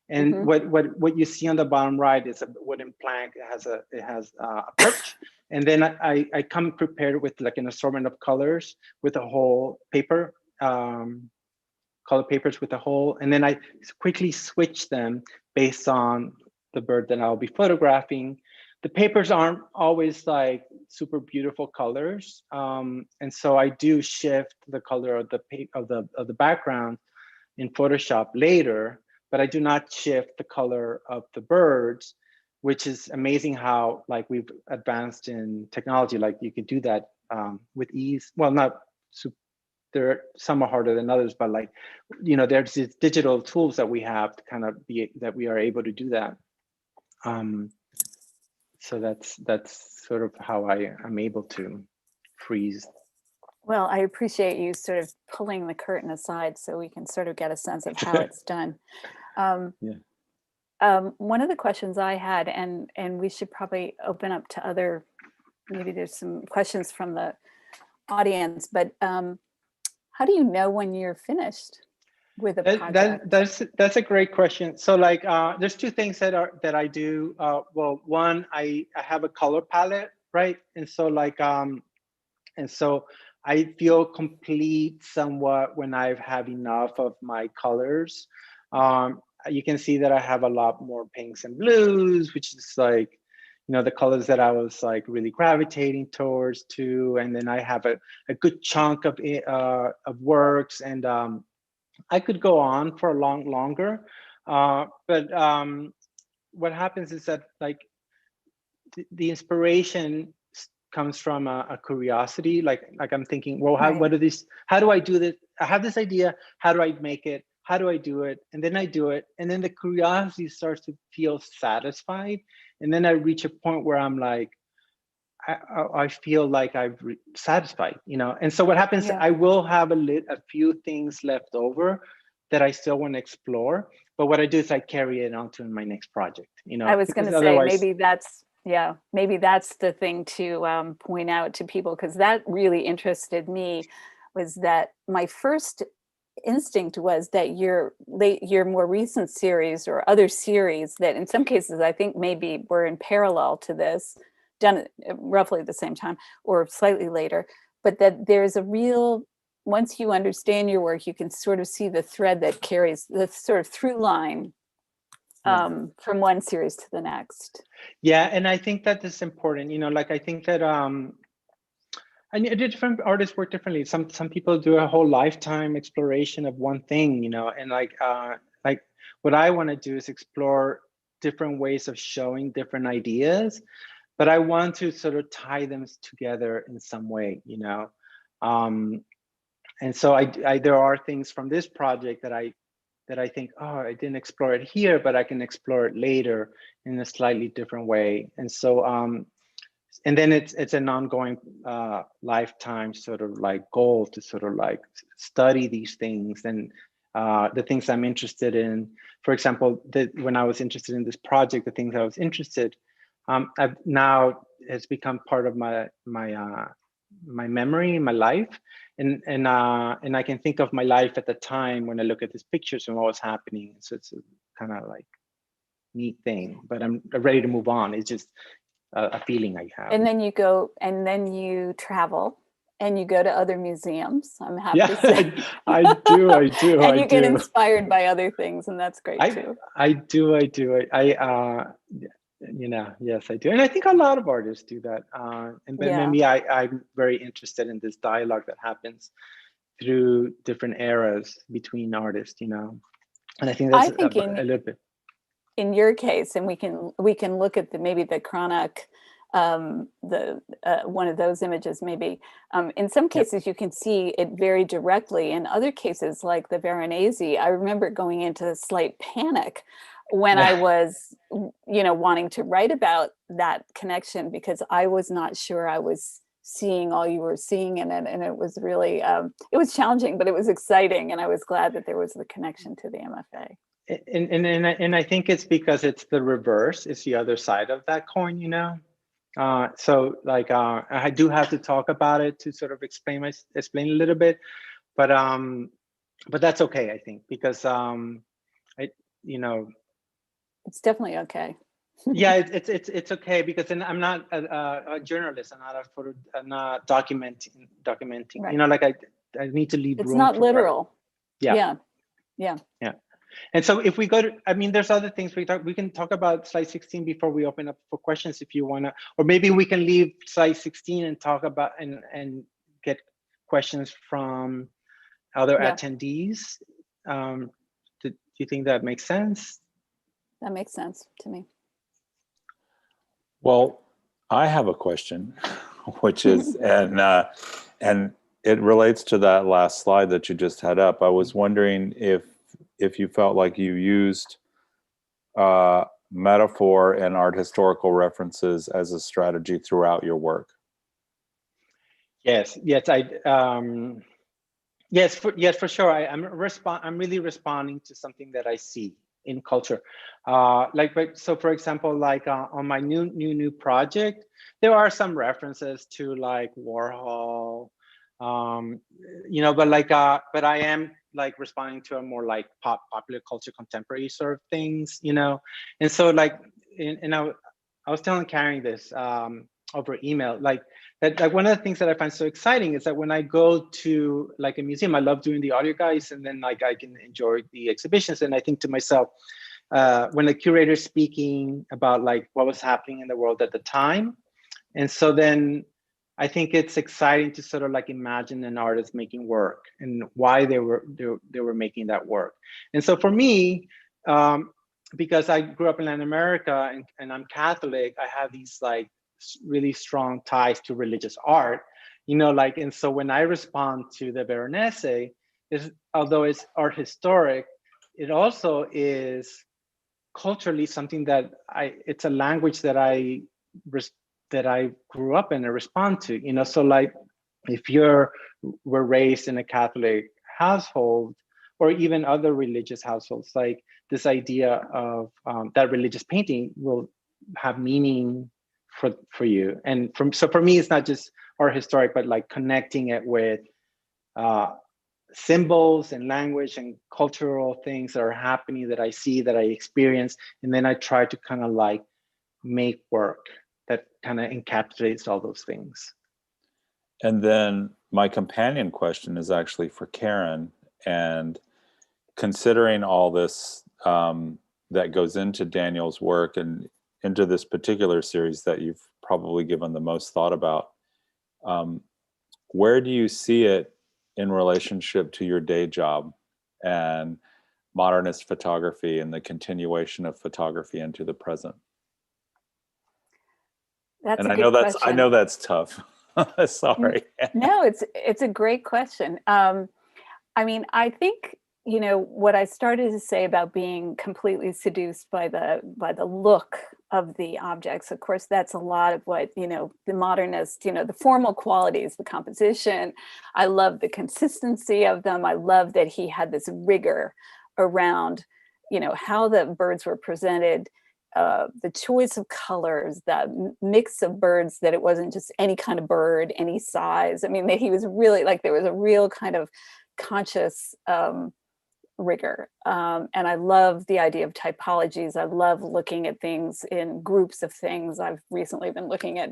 And what you see on the bottom right is a wooden plank. It has a perch. And then I come prepared with like an assortment of colors with a whole paper, color papers with a hole, and then I quickly switch them based on the bird that I'll be photographing. The papers aren't always like super beautiful colors, and so I do shift the color of the background in Photoshop later, but I do not shift the color of the birds, which is amazing how like we've advanced in technology. Like you can do that with ease. Well, not super. Some are harder than others, but like, you know, there's these digital tools that we have to kind of that we are able to do that. So that's sort of how I am able to freeze. Well, I appreciate you sort of pulling the curtain aside so we can sort of get a sense of how it's done. One of the questions I had, and we should probably open up to other, maybe there's some questions from the audience, but how do you know when you're finished with a project? That's a great question. So like, there's 2 things that I do. Well, one, I have a color palette, right? And so like, and so I feel complete somewhat when I have enough of my colors. You can see that I have a lot more pinks and blues, which is like, you know, the colors that I was like really gravitating towards too. And then I have a good chunk of works, and I could go on for a longer. But what happens is that like the inspiration comes from a curiosity. Like I'm thinking, well, Right. how do I do this? I have this idea. How do I make it? How do I do it? And then I do it. And then the curiosity starts to feel satisfied. And then I reach a point where I'm like, I feel like I've satisfied, you know? And so what happens, Yeah. I will have a few things left over that I still want to explore. But what I do is I carry it on to my next project, you know? I was going to say, maybe that's the thing to point out to people, because that really interested me, was that my first instinct was that your more recent series, or other series that in some cases I think maybe were in parallel to this, done at roughly the same time or slightly later, but that there's a real, once you understand your work, you can sort of see the thread that carries the sort of through line from one series to the next. Yeah, and I think that is important, you know, like I think that different artists work differently. Some people do a whole lifetime exploration of one thing, you know, and like what I want to do is explore different ways of showing different ideas, but I want to sort of tie them together in some way, you know. And so I there are things from this project that I think, oh, I didn't explore it here, but I can explore it later in a slightly different way. And so and then it's an ongoing lifetime sort of like goal to sort of like study these things and the things I'm interested in. For example, when I was interested in this project, the things I was interested, I've now has become part of my memory, my life, and I can think of my life at the time when I look at these pictures and what was happening. So it's a kind of like neat thing, but I'm ready to move on. It's just a feeling I have. And then you go, and then you travel, and you go to other museums. I'm happy Yeah, to say. I do. And you get inspired by other things, and that's great too. I do. You know, yes, I do. And I think a lot of artists do that. And but maybe I'm very interested in this dialogue that happens through different eras between artists, you know. And I think that's a little bit. In your case, and we can look at maybe the chronic, one of those images maybe. In some cases, you can see it very directly. In other cases, like the Veronese, I remember going into a slight panic when I was, you know, wanting to write about that connection, because I was not sure I was seeing all you were seeing in it, and it was really it was challenging, but it was exciting, and I was glad that there was the connection to the MFA. And I think it's because it's the reverse. It's the other side of that coin, you know. So like I do have to talk about it to sort of explain a little bit, but that's okay, I think, because you know, it's definitely okay. Yeah, it's okay, because then I'm not a journalist. I'm not documenting. Right. You know, like I need to leave room. It's not literal. Yeah. And so if we go to, I mean, there's other things we can talk about slide 16 before we open up for questions if you want to, or maybe we can leave slide 16 and talk about and get questions from other attendees. Do you think that makes sense? That makes sense to me. Well, I have a question, which is, and it relates to that last slide that you just had up. I was wondering if you felt like you used metaphor and art historical references as a strategy throughout your work. Yes, for sure. I'm really responding to something that I see in culture. So for example, like on my new project, there are some references to like Warhol, you know, but I am like responding to a more like popular culture, contemporary sort of things, you know. And so like, I was telling Karen this over email, like one of the things that I find so exciting is that when I go to like a museum, I love doing the audio guides, and then like I can enjoy the exhibitions. And I think to myself, when the curator's speaking about like what was happening in the world at the time, and so then I think it's exciting to sort of like imagine an artist making work and why they were making that work. And so for me, because I grew up in Latin America and I'm Catholic, I have these like really strong ties to religious art, you know, like, and so when I respond to the Veronese, is although it's art historic, it also is culturally something that it's a language that I grew up in and respond to, you know. So like if were raised in a Catholic household or even other religious households, like this idea of that religious painting will have meaning for you. And so for me, it's not just art historic, but like connecting it with symbols and language and cultural things that are happening that I see, that I experience. And then I try to kind of like make work that kind of encapsulates all those things. And then my companion question is actually for Karen. And considering all this that goes into Daniel's work and into this particular series that you've probably given the most thought about, where do you see it in relationship to your day job and modernist photography and the continuation of photography into the present? That's and a I good know that's question. I know that's tough. Sorry. No, it's a great question. I mean, I think, you know, what I started to say about being completely seduced by the look of the objects, of course, that's a lot of what, you know, the modernist, you know, the formal qualities, the composition. I love the consistency of them. I love that he had this rigor around, you know, how the birds were presented, the choice of colors, the mix of birds, that it wasn't just any kind of bird, any size. I mean, that he was really like, there was a real kind of conscious rigor. And I love the idea of typologies. I love looking at things in groups of things. I've recently been looking at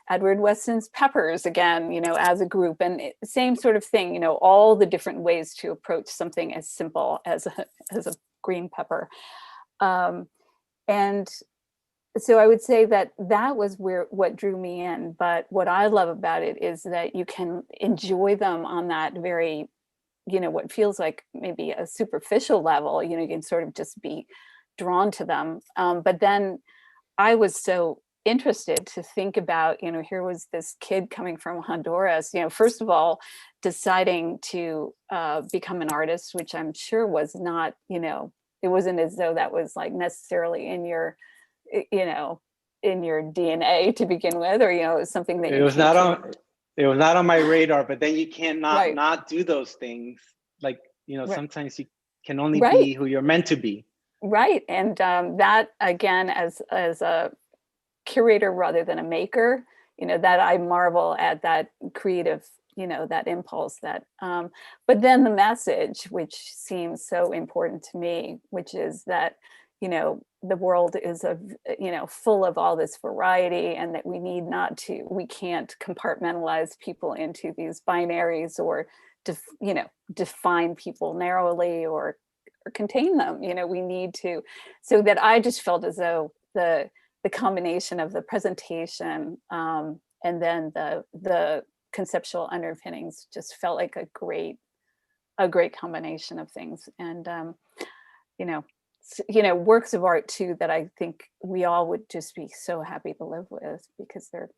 Edward Weston's peppers again, you know, as a group, and same sort of thing, you know, all the different ways to approach something as simple as a green pepper. And so I would say that was what drew me in. But what I love about it is that you can enjoy them on that very, you know, what feels like maybe a superficial level. You know, you can sort of just be drawn to them. But then I was so interested to think about, you know, here was this kid coming from Honduras, you know, first of all, deciding to become an artist, which I'm sure was not, you know, it wasn't as though that was like necessarily in your, you know, in your DNA to begin with, or, you know, it was something that it was not on my radar. But then you can't not do those things. Like, you know, sometimes you can only be who you're meant to be. Right. And that, again, as a curator rather than a maker, you know, that I marvel at that creative, you know, that impulse, that but then the message, which seems so important to me, which is that, you know, the world is you know, full of all this variety, and that we can't compartmentalize people into these binaries, or you know, define people narrowly or contain them. You know, we need to, so that I just felt as though the combination of the presentation and then the conceptual underpinnings just felt like a great combination of things. And you know, works of art too that I think we all would just be so happy to live with, because they're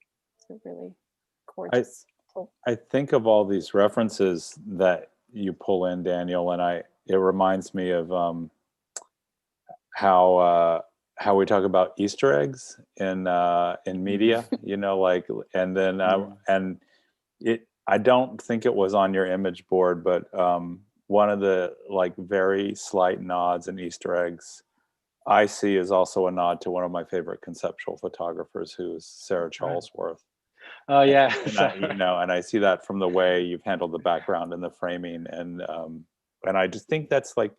really gorgeous. I think of all these references that you pull in, Daniel, and it reminds me of how we talk about Easter eggs in media, you know, like, and then and I don't think it was on your image board, but one of the like very slight nods and Easter eggs I see is also a nod to one of my favorite conceptual photographers, who is Sarah Charlesworth. Oh yeah. And I see that from the way you've handled the background and the framing, and I just think that's like,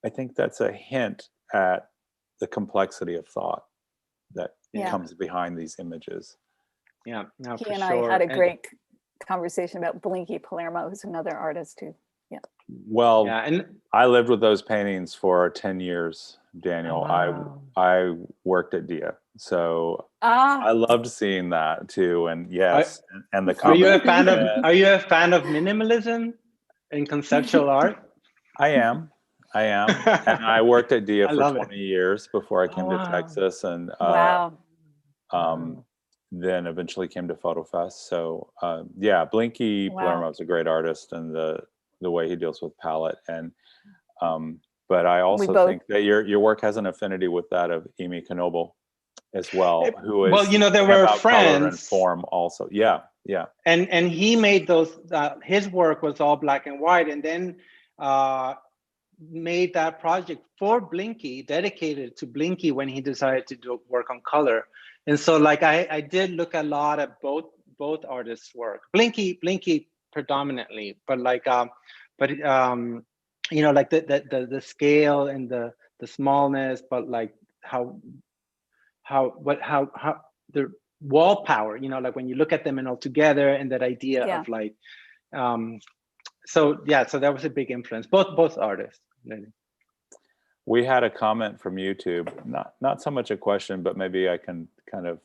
I think that's a hint at the complexity of thought that comes behind these images. Yeah, no, he for and sure. I had a great conversation about Blinky Palermo, who's another artist who, Well, and I lived with those paintings for 10 years, Daniel. Wow. I worked at Dia, so I loved seeing that too. And yes, and the Are you a fan of minimalism in conceptual art? I am. I am. And I worked at DIA I for love 20 it. years before I Oh, came to wow. Texas, and Wow. then eventually came to FotoFest. So yeah, Blinky Wow. Palermo's a great artist, and the way he deals with palette. And but I also both- think that your work has an affinity with that of Emi Knoebel as well, who is Well, you know, they were about color and friends. form also. Yeah, yeah. And he made those, his work was all black and white, and then made that project for Blinky, dedicated to Blinky when he decided to do work on color. And so like I did look a lot at both artists' work. Blinky predominantly, but like you know, like the scale and the smallness, but like how the wall power, you know, like when you look at them and all together, and that idea of like so yeah, so that was a big influence, both artists. We had a comment from YouTube, not so much a question, but maybe I can kind of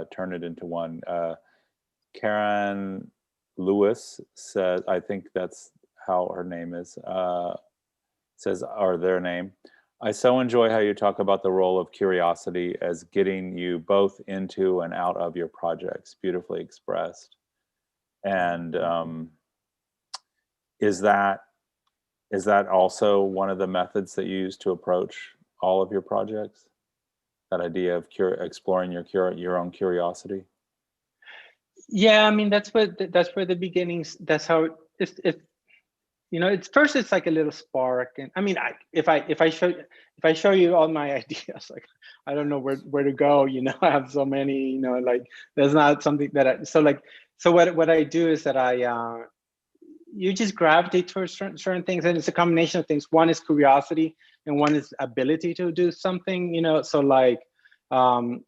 turn it into one. Karen Lewis says, I think that's how her name is, says, or their name. I so enjoy how you talk about the role of curiosity as getting you both into and out of your projects. Beautifully expressed. And is that also one of the methods that you use to approach all of your projects? That idea of exploring your own curiosity? Yeah, I mean, that's where the beginnings, that's how it's you know, it's first, it's like a little spark. And I mean, if I show you all my ideas, like I don't know where to go, you know. I have so many, you know, like there's not something that so what I do is that you just gravitate towards certain things, and it's a combination of things. One is curiosity, and one is ability to do something, you know. So like you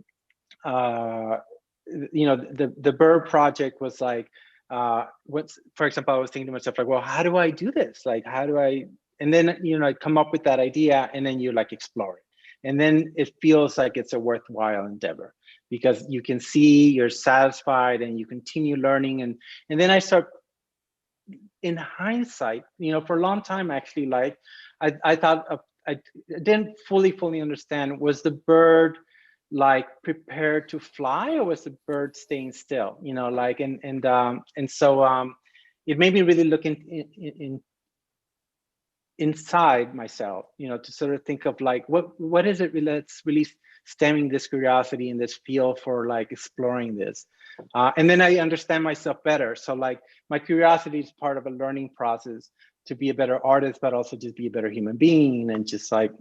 know, the bird project was like for example, I was thinking to myself like, well, how do I do this? Like, how do I, and then, you know, I come up with that idea, and then you like explore it, and then it feels like it's a worthwhile endeavor, because you can see you're satisfied and you continue learning. And then I start, in hindsight, you know, for a long time actually, like I thought I didn't fully understand, was the bird like prepared to fly, or was the bird staying still, you know, like, and so it made me really look inside myself, you know, to sort of think of like, what is it really that's really stemming this curiosity and this feel for like exploring this. And then I understand myself better. So like my curiosity is part of a learning process to be a better artist, but also just be a better human being, and just like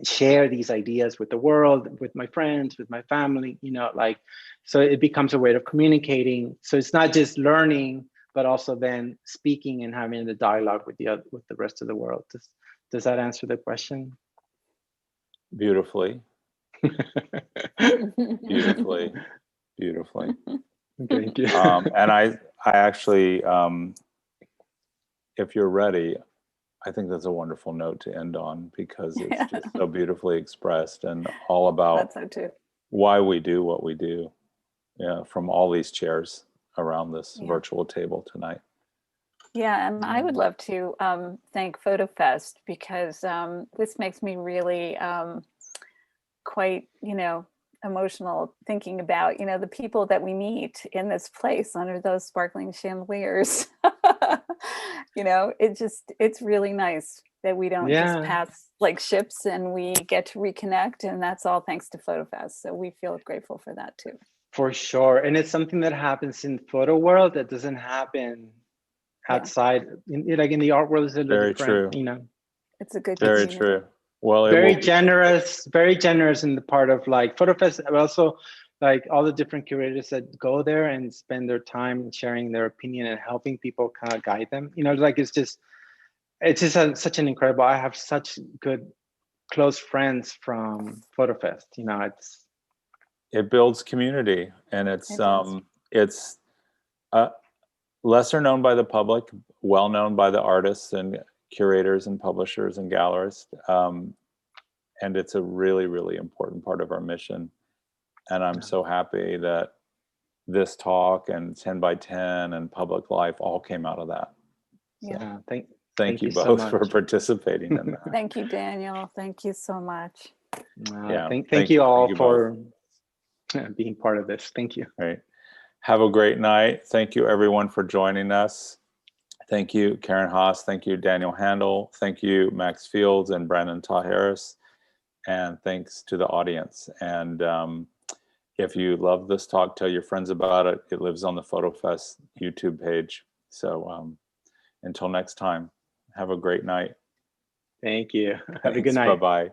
share these ideas with the world, with my friends, with my family, you know, like, so it becomes a way of communicating. So it's not just learning, but also then speaking and having the dialogue with the rest of the world. Does that answer the question? Beautifully. Beautifully. Thank you. And I actually, if you're ready, I think that's a wonderful note to end on, because it's just so beautifully expressed, and all about so too. why we do what we do. Yeah, from all these chairs around this virtual table tonight. Yeah, and I would love to thank FotoFest, because this makes me really quite, you know, emotional thinking about, you know, the people that we meet in this place under those sparkling chandeliers. You know, it's really nice that we don't just pass like ships, and we get to reconnect, and that's all thanks to FotoFest. So we feel grateful for that too. For sure. And it's something that happens in photo world that doesn't happen outside. Like in the art world, is a little Very different, true. you know. It's a good Very community. true. Well, very generous in the part of like FotoFest, but also like all the different curators that go there and spend their time sharing their opinion and helping people kind of guide them. You know, like it's just such an incredible. I have such good close friends from FotoFest. You know, it builds community, and it's lesser known by the public, well known by the artists and curators and publishers and gallerists, and it's a really, really important part of our mission. And I'm so happy that this talk and 10 by 10 and public life all came out of that. So, Thank you you so both for much. participating in that. Thank you, Daniel. Thank you so much. Yeah, Thank you all both. for being part of this. Thank you. Right. Have a great night. Thank you, everyone, for joining us. Thank you, Karen Haas. Thank you, Daniel Handal. Thank you, Max Fields and Brandon Tajeras. And thanks to the audience. And if you love this talk, tell your friends about it. It lives on the FotoFest YouTube page. So until next time, have a great night. Thank you. Have a good night. Bye-bye.